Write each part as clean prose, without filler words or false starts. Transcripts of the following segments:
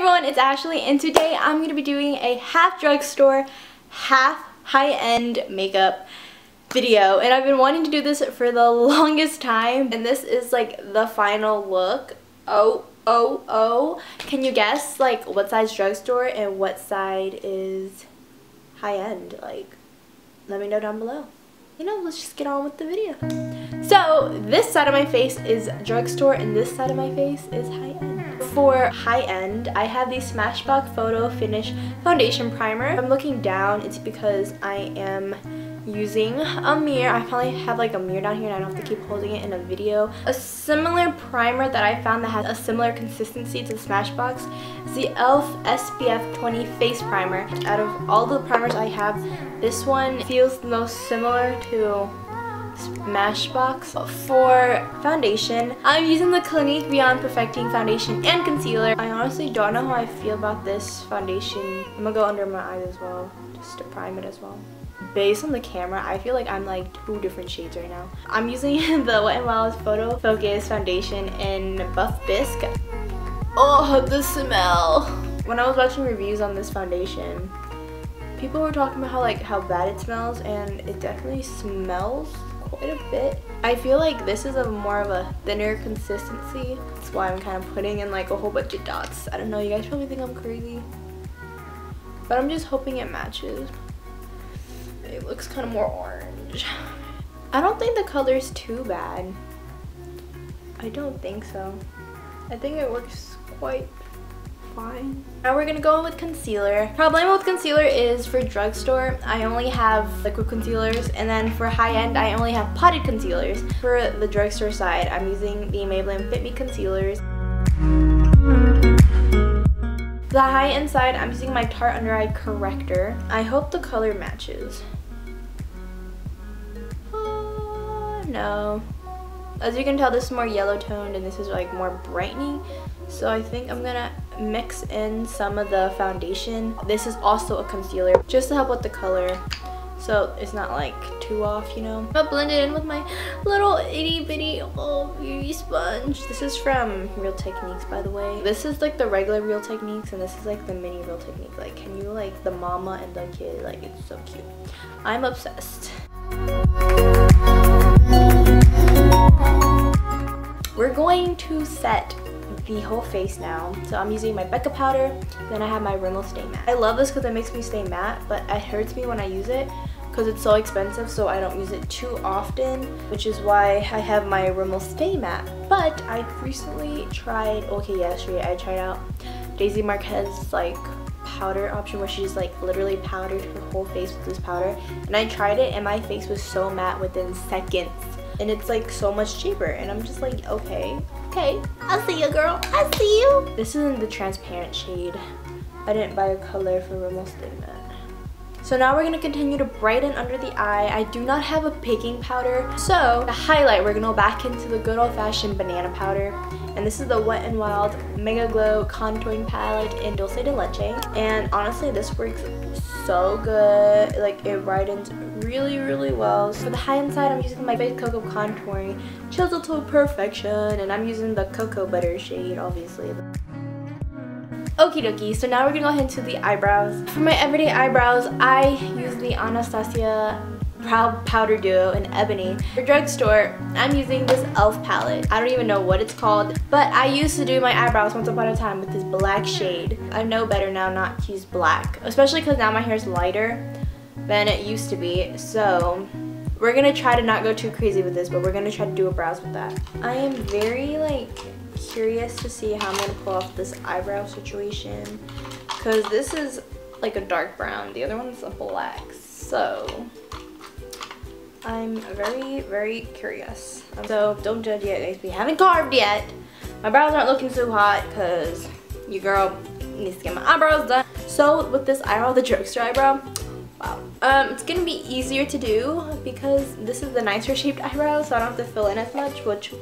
everyone, it's Ashley, and today I'm going to be doing a half drugstore, half high-end makeup video. And I've been wanting to do this for the longest time, and this is like the final look. Oh. Can you guess like what side's drugstore and what side is high-end? Like, let me know down below. You know, let's just get on with the video. So this side of my face is drugstore and this side of my face is high-end. For high-end, I have the Smashbox Photo Finish Foundation Primer. If I'm looking down, it's because I am using a mirror. I finally have like a mirror down here and I don't have to keep holding it in a video. A similar primer that I found that has a similar consistency to the Smashbox is the e.l.f. SPF 20 Face Primer. Out of all the primers I have, this one feels the most similar to Smashbox. For foundation, I'm using the Clinique Beyond Perfecting Foundation and Concealer. I honestly don't know how I feel about this foundation. I'm gonna go under my eyes as well, just to prime it as well. Based on the camera, I feel like I'm like two different shades right now. I'm using the Wet n Wild's Photo Focus Foundation in Buff Bisque. Oh, the smell! When I was watching reviews on this foundation, people were talking about how bad it smells, and it definitely smells quite a bit. I feel like this is more of a thinner consistency. That's why I'm kind of putting in like a whole bunch of dots. I don't know, you guys probably think I'm crazy, but I'm just hoping it matches. It looks kind of more orange. I don't think the color's too bad. I don't think so. I think it works quite fine. Now we're gonna go in with concealer. Problem with concealer is for drugstore, I only have liquid concealers, and then for high-end, I only have potted concealers. For the drugstore side, I'm using the Maybelline Fit Me concealers. The high-end side, I'm using my Tarte Under Eye Corrector. I hope the color matches. No. As you can tell, this is more yellow toned and this is like more brightening. So I think I'm gonna mix in some of the foundation. This is also a concealer, just to help with the color, so it's not like too off, you know. I'll blend it in with my little itty bitty beauty sponge. This is from Real Techniques, by the way. This is like the regular Real Techniques and this is like the mini Real Technique. Like, can you like the mama and the kid? Like, it's so cute. I'm obsessed. We're going to set the whole face now. So I'm using my Becca powder, then I have my Rimmel Stay Matte. I love this because it makes me stay matte, but it hurts me when I use it because it's so expensive, so I don't use it too often, which is why I have my Rimmel Stay Matte. But I recently tried, yesterday I tried out Daisy Marquez's like powder option where she just like literally powdered her whole face with this powder, and I tried it and my face was so matte within seconds. And it's like so much cheaper, and I'm just like, okay, I see you, girl, I see you. This is in the transparent shade. I didn't buy a color for Rimmel Stay Matte. So now we're gonna continue to brighten under the eye. I do not have a baking powder, so to highlight, we're gonna go back into the good old-fashioned banana powder. And this is the Wet n Wild Mega Glow Contouring Palette in Dulce de Leche. And honestly, this works so good. Like, it brightens really well. For the high-end side, I'm using my Base Cocoa Contouring Chisel to Perfection, and I'm using the Cocoa Butter shade, obviously. Okie dokie, so now we're gonna go ahead into the eyebrows. For my everyday eyebrows, I use the Anastasia Brow Powder Duo in Ebony. For drugstore, I'm using this e.l.f. palette. I don't even know what it's called, but I used to do my eyebrows once upon a time with this black shade. I know better now not to use black, especially because now my hair is lighter than it used to be. So we're gonna try to not go too crazy with this, but we're gonna try to do a brows with that. I am very curious to see how I'm gonna pull off this eyebrow situation, because this is like a dark brown, the other one's a black, so I'm very curious. So don't judge yet, guys. We haven't carved yet. My brows aren't looking so hot because your girl needs to get my eyebrows done. So with this eyebrow, the drugstore eyebrow, wow. It's gonna be easier to do because this is the nicer shaped eyebrow, so I don't have to fill in as much, which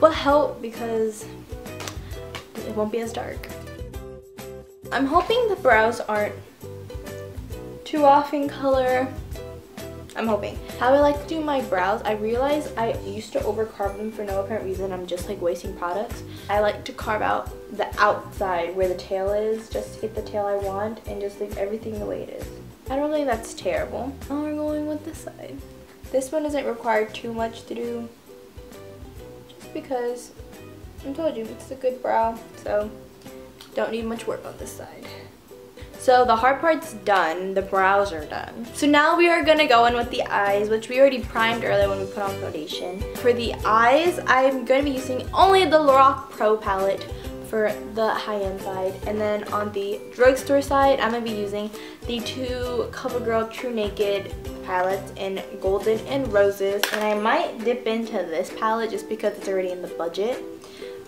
will help because it won't be as dark. I'm hoping the brows aren't too off in color. I'm hoping. How I like to do my brows, I realized I used to overcarve them for no apparent reason. I'm just like wasting products. I like to carve out the outside where the tail is, just to get the tail I want and just leave everything the way it is. I don't think that's terrible. Now we're going with this side. This one doesn't require too much to do, just because I told you it's a good brow, so don't need much work on this side. So the hard part's done, the brows are done. So now we are gonna go in with the eyes, which we already primed earlier when we put on foundation. For the eyes, I'm gonna be using only the Lorac Pro palette for the high-end side. And then on the Drugstore side, I'm gonna be using the two CoverGirl True Naked palettes in Golden and Roses. And I might dip into this palette just because it's already in the budget.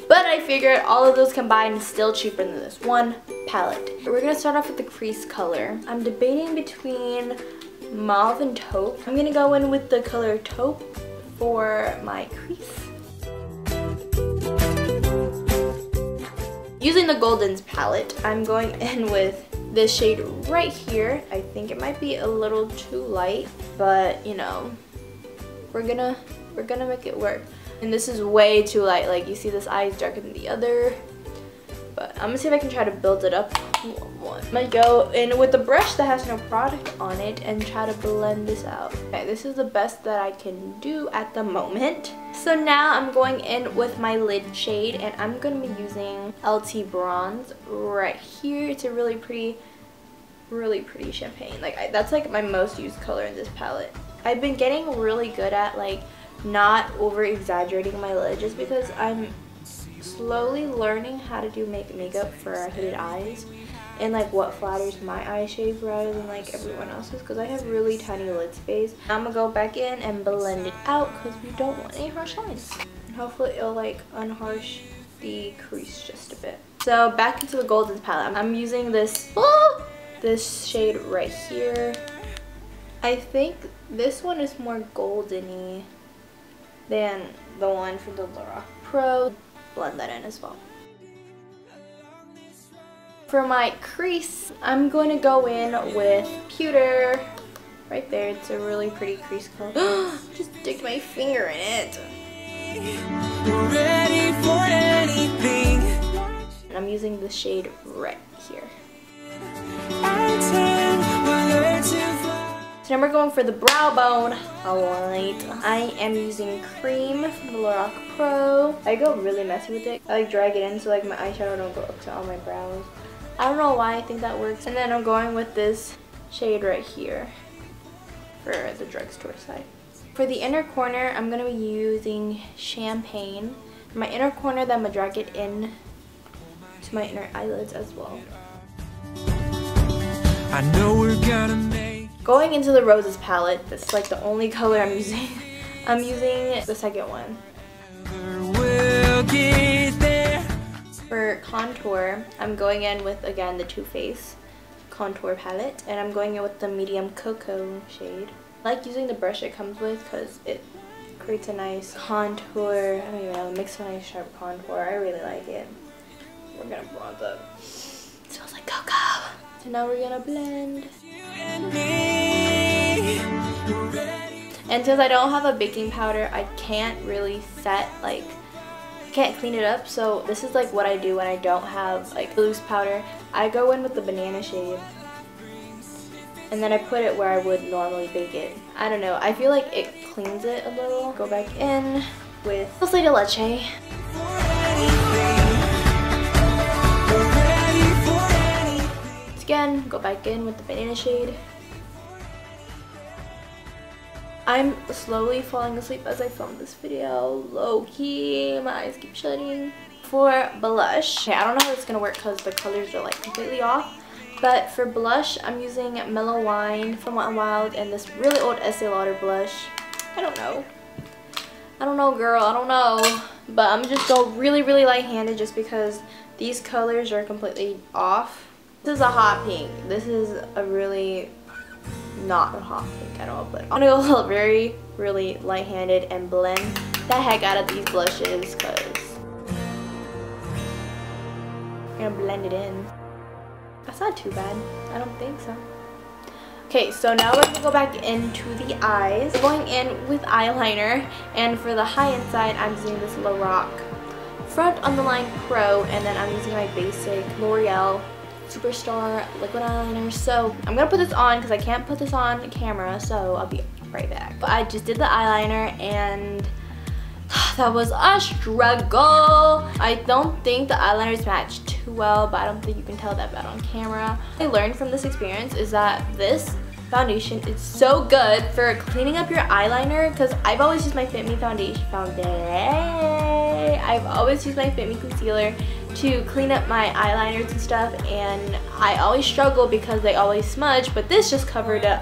But I figured all of those combined is still cheaper than this one palette. We're gonna start off with the crease color. I'm debating between mauve and taupe. I'm gonna go in with the color taupe for my crease. Using the Goldens palette, I'm going in with this shade right here. I think it might be a little too light, but you know, we're gonna make it work. And this is way too light. Like, you see this eye is darker than the other. But I'm gonna see if I can try to build it up one. I'm gonna go in with the brush that has no product on it and try to blend this out. Okay, this is the best that I can do at the moment. So now I'm going in with my lid shade, and I'm gonna be using LT Bronze right here. It's a really pretty champagne. Like, that's like my most used color in this palette. I've been getting really good at like not over exaggerating my lid, just because I'm slowly learning how to do makeup for hooded eyes and like what flatters my eye shape rather than like everyone else's, because I have really tiny lid space. I'm gonna go back in and blend it out because we don't want any harsh lines. And hopefully it'll like unharsh the crease just a bit. So back into the Goldens palette. I'm using this shade right here. I think this one is more golden-y than the one from the Lorac Pro. Blend that in as well. For my crease, I'm going to go in with Pewter. Right there, it's a really pretty crease color. Just stick my finger in it. Ready for anything. And I'm using the shade right here. So now we're going for the brow bone highlight. I am using Cream from the Lorac Pro. I go really messy with it. I like drag it in so like my eyeshadow don't go up to all my brows. I don't know why I think that works. And then I'm going with this shade right here for the Drugstore side. For the inner corner, I'm going to be using Champagne. For my inner corner, then I'm going to drag it in to my inner eyelids as well. I know we're gonna make. Going into the Roses palette, this is like the only color I'm using. I'm using the second one. We'll get there. For contour, I'm going in with, again, the Too Faced contour palette, and I'm going in with the medium cocoa shade. I like using the brush it comes with because it creates a nice contour. I don't even know, it makes a nice sharp contour. I really like it. We're gonna bronze up. It smells like cocoa. So now we're gonna blend. And since I don't have a baking powder, I can't really set, like, can't clean it up. So this is like what I do when I don't have like loose powder. I go in with the banana shade and then I put it where I would normally bake it. I don't know, I feel like it cleans it a little. Go back in with dulce de leche. Again, go back in with the banana shade. I'm slowly falling asleep as I film this video. Low-key, my eyes keep shutting. For blush, okay, I don't know how it's gonna work because the colors are like completely off. But for blush, I'm using Mellow Wine from Wet n Wild and this really old Estee Lauder blush. I don't know, girl, I don't know. But I'm just go really light-handed just because these colors are completely off. This is a hot pink. This is a really not a hot pink at all, but I'm gonna go really light-handed and blend the heck out of these blushes because I'm gonna blend it in. That's not too bad. I don't think so. Okay, so now we're gonna go back into the eyes. We're going in with eyeliner, and for the high-end side, I'm using this Lorac Front on the Line Pro, and then I'm using my basic L'Oreal Superstar liquid eyeliner. So I'm gonna put this on because I can't put this on camera, so I'll be right back. I just did the eyeliner, and that was a struggle. I don't think the eyeliners match too well, but I don't think you can tell that bad on camera. What I learned from this experience is that this foundation is so good for cleaning up your eyeliner, because I've always used my Fit Me foundation. I've always used my Fit Me concealer to clean up my eyeliners and stuff, and I always struggle because they always smudge, but this just covered it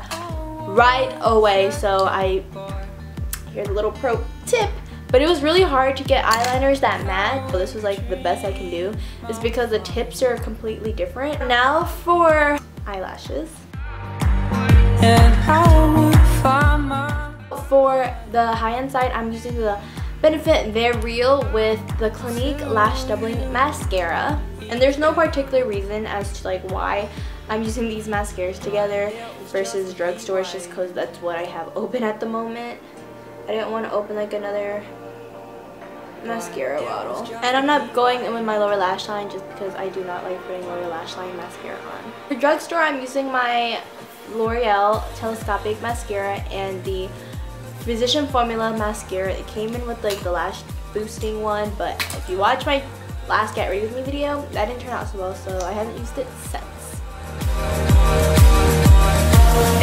right away. So here's a little pro tip. But it was really hard to get eyeliners that matte. So this was like the best I can do, is because the tips are completely different. Now for eyelashes. For the high-end side, I'm using the Benefit They're Real with the Clinique Lash Doubling Mascara. And there's no particular reason as to like why I'm using these mascaras together versus Drugstore. It's just because that's what I have open at the moment. I didn't want to open like another mascara bottle. And I'm not going in with my lower lash line just because I do not like putting lower lash line mascara on. For Drugstore, I'm using my L'Oreal Telescopic Mascara and the Physician Formula Mascara. It came in with like the lash boosting one, but if you watch my last Get Ready With Me video, that didn't turn out so well, so I haven't used it since.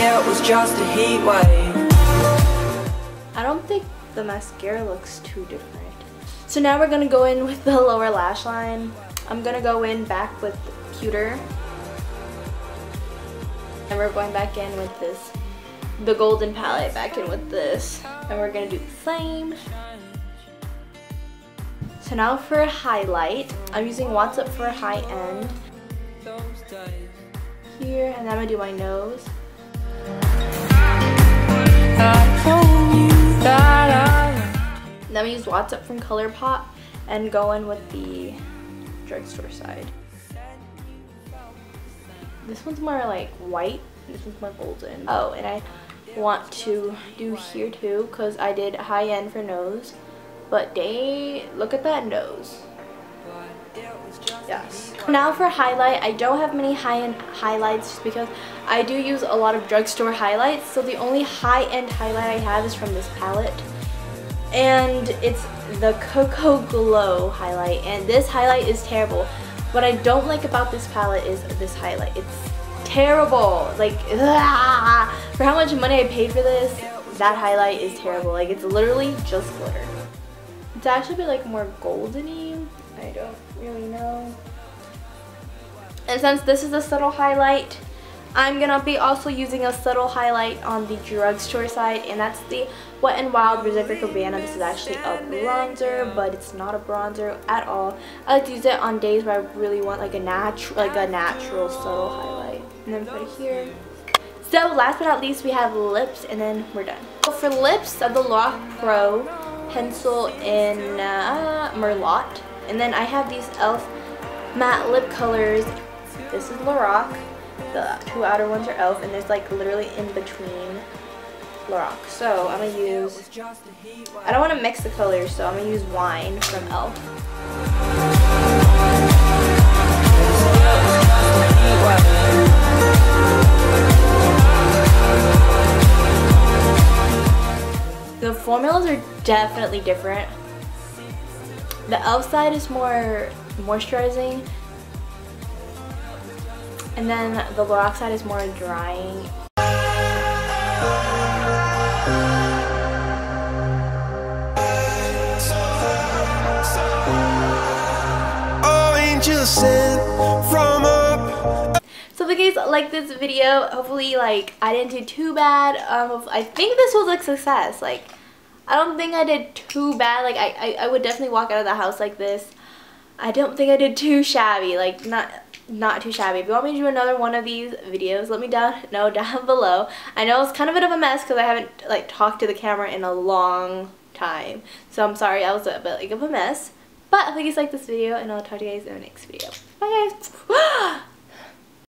It was just a heat wave. I don't think the mascara looks too different. So now we're gonna go in with the lower lash line. I'm gonna go in back with Cuter. And we're going back in with this, the golden palette, back in with this. And we're gonna do the same. So now for highlight, I'm using What's Up for High-End. Here, and then I'm gonna do my nose. Then I'm gonna use What's Up from ColourPop and go in with the Drugstore side. This one's more like white, and this one's more golden. Oh, and I want to do here too because I did high-end for nose, but look at that nose. Yes. Now for highlight, I don't have many high-end highlights just because I do use a lot of Drugstore highlights, so the only high-end highlight I have is from this palette, and it's the Cocoa Glow highlight, and this highlight is terrible. What I don't like about this palette is this highlight. It's terrible. Like, ugh. For how much money I paid for this, that highlight is terrible. Like, it's literally just glitter. It's actually like more golden-y. I don't really know. And since this is a subtle highlight, I'm gonna be also using a subtle highlight on the Drugstore side, and that's the Wet n Wild Reservoir Cabana. This is actually a bronzer, but it's not a bronzer at all. I like to use it on days where I really want like a natural subtle highlight. And then put it here. So last but not least, we have lips, and then we're done. So for lips, I have the Lock Pro pencil in Merlot, and then I have these e.l.f. matte lip colors. This is Lorac. The two outer ones are e.l.f. and there's like literally in between Lorac. So I'm gonna use, I don't want to mix the colors, so I'm gonna use Wine from e.l.f. The formulas are definitely different. The e.l.f. side is more moisturizing, and then the Lorac side is more drying. So if you guys like this video, hopefully like I didn't do too bad. I think this was a success. Like, I don't think I did too bad. Like I would definitely walk out of the house like this. I don't think I did too shabby. Like not too shabby. If you want me to do another one of these videos, let me know down below. I know it's kind of a bit of a mess because I haven't like talked to the camera in a long time, so I'm sorry I was a bit like of a mess. But I hope you guys like this video, and I'll talk to you guys in the next video. Bye guys.